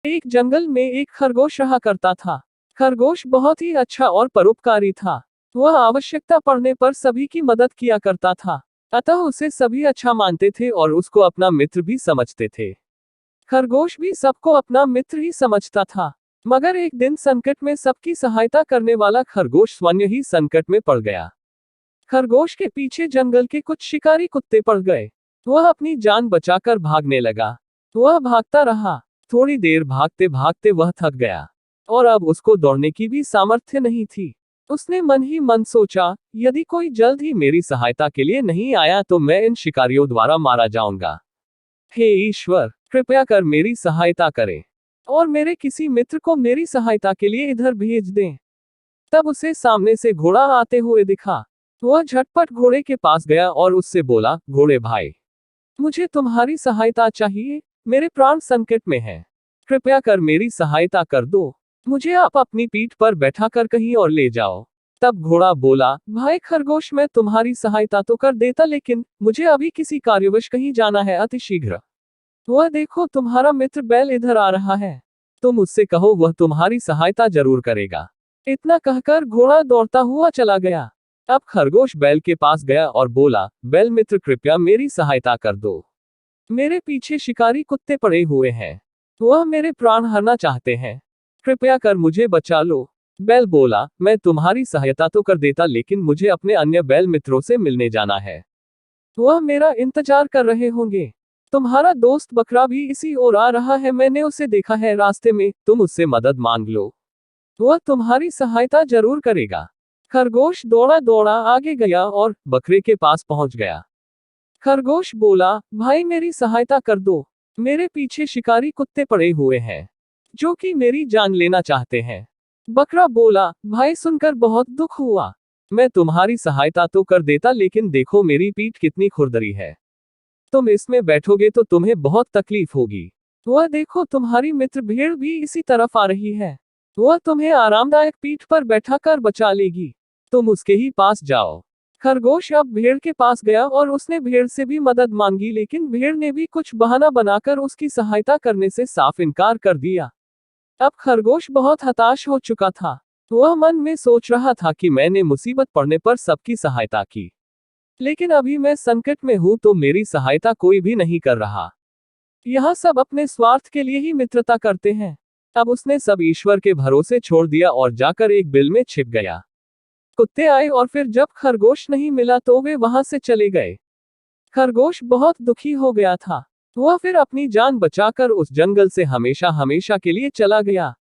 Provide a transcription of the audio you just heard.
एक जंगल में एक खरगोश रहा करता था। खरगोश बहुत ही अच्छा और परोपकारी था। वह आवश्यकता पड़ने पर सभी की मदद किया करता था। अतः उसे सभी अच्छा मानते थे और उसको अपना मित्र भी समझते थे। खरगोश भी सबको अपना मित्र ही समझता था। मगर एक दिन संकट में सबकी सहायता करने वाला खरगोश स्वयं ही संकट में पड़ गया। खरगोश के पीछे जंगल के कुछ शिकारी कुत्ते पड़ गए। वह अपनी जान बचाकर भागने लगा। वह भागता रहा। थोड़ी देर भागते भागते वह थक गया और अब उसको दौड़ने की भी सामर्थ्य नहीं थी। उसने मन ही मन सोचा, यदि कोई जल्द ही मेरी सहायता के लिए नहीं आया तो मैं इन शिकारियों द्वारा मारा जाऊंगा। हे ईश्वर, कृपया कर मेरी सहायता करें और मेरे किसी मित्र को मेरी सहायता के लिए इधर भेज दें। तब उसे सामने से घोड़ा आते हुए दिखा। वह झटपट घोड़े के पास गया और उससे बोला, घोड़े भाई, मुझे तुम्हारी सहायता चाहिए। मेरे प्राण संकट में हैं। कृपया कर मेरी सहायता कर दो। मुझे आप अपनी पीठ पर बैठाकर कहीं और ले जाओ। तब घोड़ा बोला, भाई खरगोश, मैं तुम्हारी सहायता तो कर देता, लेकिन मुझे अभी किसी कार्यवश कहीं जाना है अति शीघ्र। वह देखो, तुम्हारा मित्र बैल इधर आ रहा है। तुम उससे कहो, वह तुम्हारी सहायता जरूर करेगा। इतना कहकर घोड़ा दौड़ता हुआ चला गया। अब खरगोश बैल के पास गया और बोला, बैल मित्र, कृपया मेरी सहायता कर दो। मेरे पीछे शिकारी कुत्ते पड़े हुए हैं। वह मेरे प्राण हरना चाहते हैं। कृपया कर मुझे बचा लो। बैल बोला, मैं तुम्हारी सहायता तो कर देता, लेकिन मुझे अपने अन्य बैल मित्रों से मिलने जाना है। वह मेरा इंतजार कर रहे होंगे। तुम्हारा दोस्त बकरा भी इसी ओर आ रहा है, मैंने उसे देखा है रास्ते में, तुम उससे मदद मांग लो। वह तुम्हारी सहायता जरूर करेगा। खरगोश दौड़ा दौड़ा आगे गया और बकरे के पास पहुंच गया। खरगोश बोला, भाई मेरी सहायता कर दो। मेरे पीछे शिकारी कुत्ते पड़े हुए हैं, जो कि मेरी जान लेना चाहते हैं। बकरा बोला, भाई सुनकर बहुत दुख हुआ। मैं तुम्हारी सहायता तो कर देता, लेकिन देखो मेरी पीठ कितनी खुरदरी है। तुम इसमें बैठोगे तो तुम्हें बहुत तकलीफ होगी। वह देखो, तुम्हारी मित्र भेड़ भी इसी तरफ आ रही है। वह तुम्हें आरामदायक पीठ पर बैठाकर बचा लेगी। तुम उसके ही पास जाओ। खरगोश अब भेड़ के पास गया और उसने भेड़ से भी मदद मांगी, लेकिन भेड़ ने भी कुछ बहाना बनाकर उसकी सहायता करने से साफ इनकार कर दिया। अब खरगोश बहुत हताश हो चुका था। वह मन में सोच रहा था कि मैंने मुसीबत पड़ने पर सबकी सहायता की, लेकिन अभी मैं संकट में हूं तो मेरी सहायता कोई भी नहीं कर रहा। यह सब अपने स्वार्थ के लिए ही मित्रता करते हैं। अब उसने सब ईश्वर के भरोसे छोड़ दिया और जाकर एक बिल में छिप गया। कुत्ते आए और फिर जब खरगोश नहीं मिला तो वे वहां से चले गए। खरगोश बहुत दुखी हो गया था। वह फिर अपनी जान बचाकर उस जंगल से हमेशा हमेशा के लिए चला गया।